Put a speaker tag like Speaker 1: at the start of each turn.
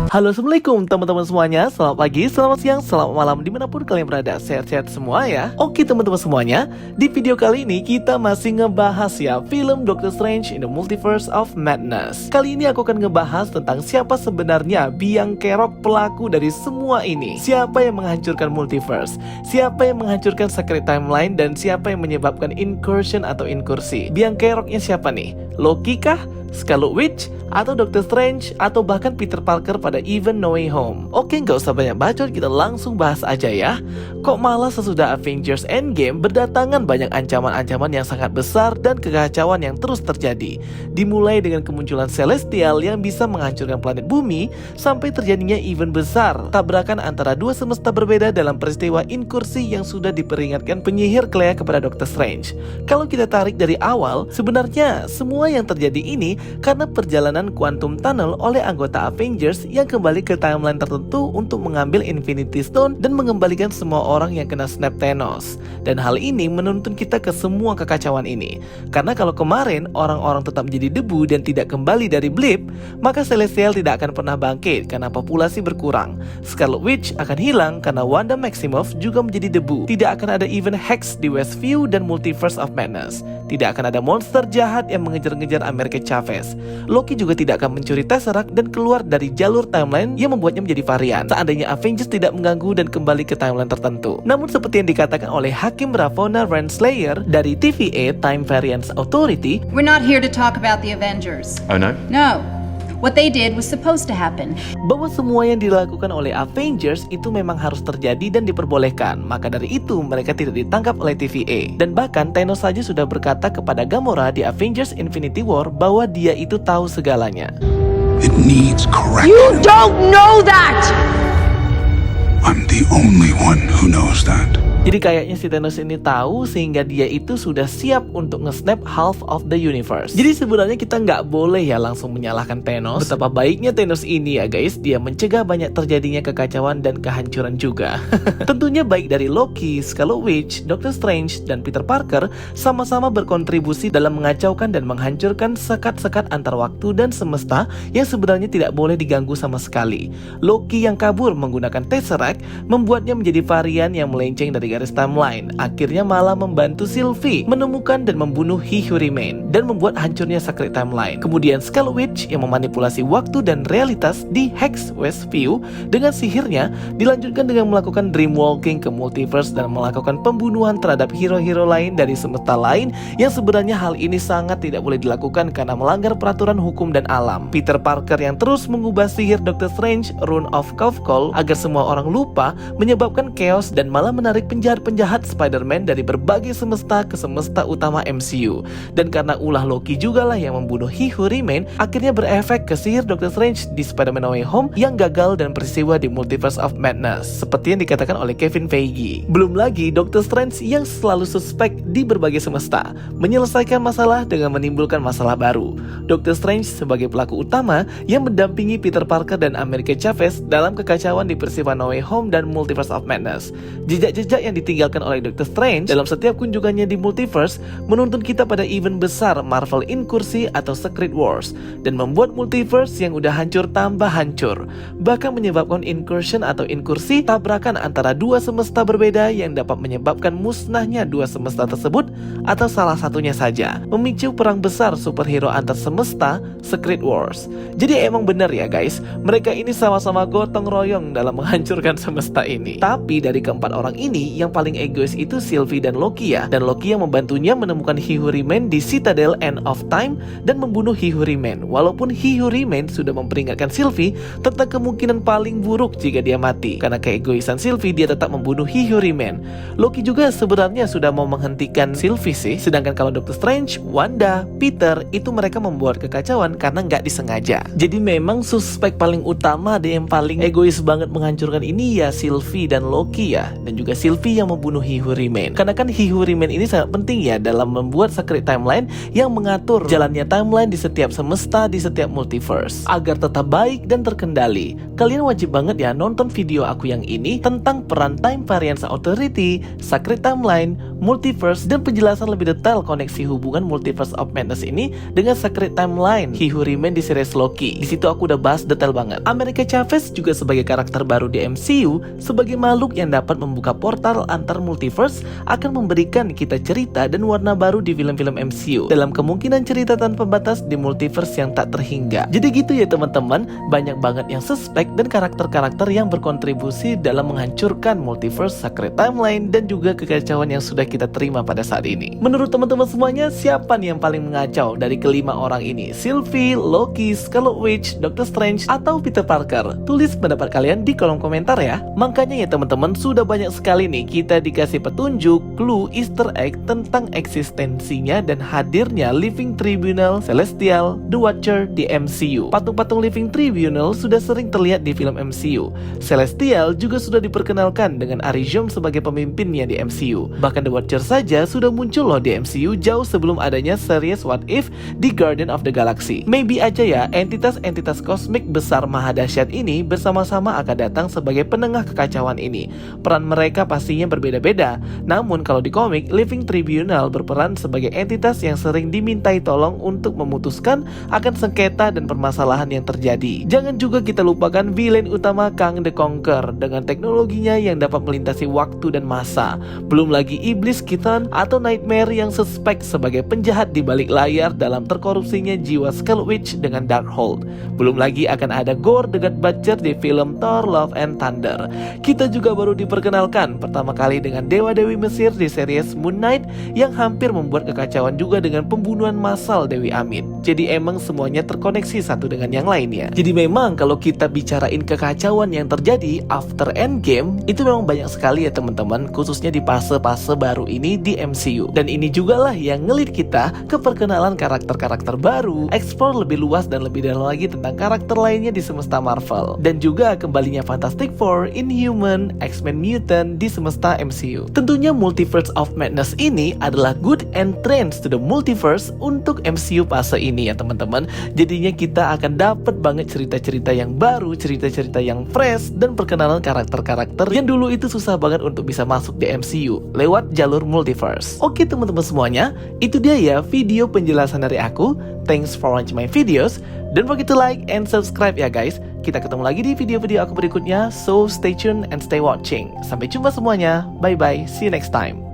Speaker 1: Halo, assalamualaikum teman-teman semuanya. Selamat pagi, selamat siang, selamat malam dimanapun kalian berada. Sehat-sehat semua ya. Oke teman-teman semuanya, di video kali ini kita masih ngebahas ya film Doctor Strange in the Multiverse of Madness. Kali ini aku akan ngebahas tentang siapa sebenarnya biang kerok pelaku dari semua ini. Siapa yang menghancurkan multiverse, siapa yang menghancurkan secret timeline, dan siapa yang menyebabkan incursion atau inkursi. Biang keroknya siapa nih? Loki kah? Scarlet Witch, atau Doctor Strange, atau bahkan Peter Parker pada event No Way Home? Oke, nggak usah banyak bacot, kita langsung bahas aja ya. Kok malah sesudah Avengers Endgame berdatangan banyak ancaman-ancaman yang sangat besar dan kekacauan yang terus terjadi. Dimulai dengan kemunculan Celestial yang bisa menghancurkan planet bumi, sampai terjadinya event besar, tabrakan antara dua semesta berbeda dalam peristiwa inkursi yang sudah diperingatkan penyihir Clea kepada Doctor Strange. Kalau kita tarik dari awal, sebenarnya semua yang terjadi ini karena perjalanan Quantum Tunnel oleh anggota Avengers yang kembali ke timeline tertentu untuk mengambil Infinity Stone dan mengembalikan semua orang yang kena snap Thanos. Dan hal ini menuntun kita ke semua kekacauan ini. Karena kalau kemarin orang-orang tetap menjadi debu dan tidak kembali dari blip, maka Celestial tidak akan pernah bangkit karena populasi berkurang. Scarlet Witch akan hilang karena Wanda Maximoff juga menjadi debu. Tidak akan ada event Hex di Westview dan Multiverse of Madness. Tidak akan ada monster jahat yang mengejar-ngejar America Chavez. Loki juga tidak akan mencuri Tesseract dan keluar dari jalur timeline yang membuatnya menjadi varian seandainya Avengers tidak mengganggu dan kembali ke timeline tertentu. Namun seperti yang dikatakan oleh Hakim Ravonna Renslayer dari TVA Time Variance Authority,
Speaker 2: "We're not here to talk about the Avengers."
Speaker 3: Oh no?
Speaker 2: No. What they did was supposed to happen.
Speaker 1: bahwa semua yang dilakukan oleh Avengers itu memang harus terjadi dan diperbolehkan. Maka dari itu mereka tidak ditangkap oleh TVA. Dan bahkan Thanos saja sudah berkata kepada Gamora di Avengers Infinity War bahwa dia itu tahu segalanya.
Speaker 4: It needs correction.
Speaker 5: You don't know that!
Speaker 4: I'm the only one who knows that.
Speaker 1: Jadi kayaknya si Thanos ini tahu sehingga dia itu sudah siap untuk nge-snap half of the universe. Jadi sebenarnya kita nggak boleh ya langsung menyalahkan Thanos. Betapa baiknya Thanos ini ya guys, dia mencegah banyak terjadinya kekacauan dan kehancuran juga. Tentunya baik dari Loki, Scarlet Witch, Doctor Strange, dan Peter Parker sama-sama berkontribusi dalam mengacaukan dan menghancurkan sekat-sekat antar waktu dan semesta yang sebenarnya tidak boleh diganggu sama sekali. Loki yang kabur menggunakan Tesseract membuatnya menjadi varian yang melenceng dari garis timeline, akhirnya malah membantu Sylvie menemukan dan membunuh He Who Remain dan membuat hancurnya Secret Timeline. Kemudian Scarlet Witch yang memanipulasi waktu dan realitas di Hex Westview dengan sihirnya dilanjutkan dengan melakukan dream walking ke multiverse dan melakukan pembunuhan terhadap hero-hero lain dari semesta lain yang sebenarnya hal ini sangat tidak boleh dilakukan karena melanggar peraturan hukum dan alam. Peter Parker yang terus mengubah sihir Doctor Strange Rune of Kafkol agar semua orang lupa menyebabkan chaos dan malah menarik penjahat-penjahat Spider-Man dari berbagai semesta ke semesta utama MCU. Dan karena ulah Loki juga lah yang membunuh He Who Remain, akhirnya berefek ke sihir Doctor Strange di Spider-Man No Way Home yang gagal dan peristiwa di Multiverse of Madness, seperti yang dikatakan oleh Kevin Feige. Belum lagi Doctor Strange yang selalu suspek di berbagai semesta, menyelesaikan masalah dengan menimbulkan masalah baru. Doctor Strange sebagai pelaku utama yang mendampingi Peter Parker dan America Chavez dalam kekacauan di peristiwa No Way Home dan Multiverse of Madness. Jejak-jejak yang ditinggalkan oleh Doctor Strange dalam setiap kunjungannya di multiverse menuntun kita pada event besar Marvel Inkursi atau Secret Wars dan membuat multiverse yang udah hancur tambah hancur, bahkan menyebabkan incursion atau inkursi, tabrakan antara dua semesta berbeda yang dapat menyebabkan musnahnya dua semesta tersebut atau salah satunya saja, memicu perang besar superhero antar semesta Secret Wars. Jadi emang bener ya guys, mereka ini sama-sama gotong royong dalam menghancurkan semesta ini. Tapi dari keempat orang ini yang paling egois itu Sylvie dan Loki ya. Dan Loki yang membantunya menemukan He Who Remain di Citadel End of Time dan membunuh He Who Remain. Walaupun He Who Remain sudah memperingatkan Sylvie tentang kemungkinan paling buruk jika dia mati. Karena keegoisan Sylvie, dia tetap membunuh He Who Remain. Loki juga sebenarnya sudah mau menghentikan Sylvie sih. Sedangkan kalau Doctor Strange, Wanda, Peter, itu mereka membuat kekacauan karena nggak disengaja. Jadi memang suspek paling utama dan yang paling egois banget menghancurkan ini ya Sylvie dan Loki ya. Dan juga Sylvie yang membunuh He Who Remain. Karena kan He Who Remain ini sangat penting ya dalam membuat secret timeline yang mengatur jalannya timeline di setiap semesta, di setiap multiverse agar tetap baik dan terkendali. Kalian wajib banget ya nonton video aku yang ini tentang peran Time Variance Authority, Secret Timeline, multiverse, dan penjelasan lebih detail koneksi hubungan Multiverse of Madness ini dengan Secret Timeline He Who Remains di series Loki. Di situ aku udah bahas detail banget. America Chavez juga sebagai karakter baru di MCU, sebagai makhluk yang dapat membuka portal antar multiverse, akan memberikan kita cerita dan warna baru di film-film MCU dalam kemungkinan cerita tanpa batas di multiverse yang tak terhingga. Jadi gitu ya teman-teman, banyak banget yang suspek dan karakter-karakter yang berkontribusi dalam menghancurkan multiverse, Secret Timeline, dan juga kekacauan yang sudah kita terima pada saat ini. Menurut teman-teman semuanya, siapa nih yang paling mengacau dari kelima orang ini? Sylvie, Loki, Scarlet Witch, Doctor Strange, atau Peter Parker? Tulis pendapat kalian di kolom komentar ya. Makanya ya teman-teman, sudah banyak sekali nih kita dikasih petunjuk, clue, easter egg tentang eksistensinya dan hadirnya Living Tribunal, Celestial, The Watcher di MCU. Patung-patung Living Tribunal sudah sering terlihat di film MCU. Celestial juga sudah diperkenalkan dengan Arizom sebagai pemimpinnya di MCU. Bahkan The Watcher saja sudah muncul loh di MCU jauh sebelum adanya series What If di Guardian of the Galaxy. Maybe aja ya, entitas-entitas kosmik besar mahadahsyat ini bersama-sama akan datang sebagai penengah kekacauan ini. Peran mereka pastinya berbeda-beda. Namun kalau di komik, Living Tribunal berperan sebagai entitas yang sering dimintai tolong untuk memutuskan akan sengketa dan permasalahan yang terjadi. Jangan juga kita lupakan villain utama Kang the Conqueror dengan teknologinya yang dapat melintasi waktu dan masa. Belum lagi Iblis Kitan atau Nightmare yang suspek sebagai penjahat di balik layar dalam terkorupsinya jiwa Scarlet Witch dengan Darkhold. Belum lagi akan ada Gore the God Butcher di film Thor Love and Thunder. Kita juga baru diperkenalkan pertama kali dengan Dewa-Dewi Mesir di series Moon Knight yang hampir membuat kekacauan juga dengan pembunuhan massal Dewi Amit. Jadi emang semuanya terkoneksi satu dengan yang lainnya. Jadi memang kalau kita bicarain kekacauan yang terjadi after Endgame, itu memang banyak sekali ya teman-teman, khususnya di fase-fase baru ini di MCU. Dan ini juga lah yang ngelit kita ke perkenalan karakter-karakter baru, explore lebih luas dan lebih dalam lagi tentang karakter lainnya di semesta Marvel. Dan juga kembalinya Fantastic Four, Inhuman, X-Men Mutant di semesta MCU. Tentunya Multiverse of Madness ini adalah good entrance to the multiverse untuk MCU fase ini ya teman-teman. Jadinya kita akan dapat banget cerita-cerita yang baru, cerita-cerita yang fresh, dan perkenalan karakter-karakter yang dulu itu susah banget untuk bisa masuk di MCU lewat jalur multiverse. Oke teman-teman semuanya, itu dia ya video penjelasan dari aku. Thanks for watching my videos. Don't forget to like and subscribe ya guys. Kita ketemu lagi di video-video aku berikutnya. So stay tuned and stay watching. Sampai jumpa semuanya. Bye bye. See you next time.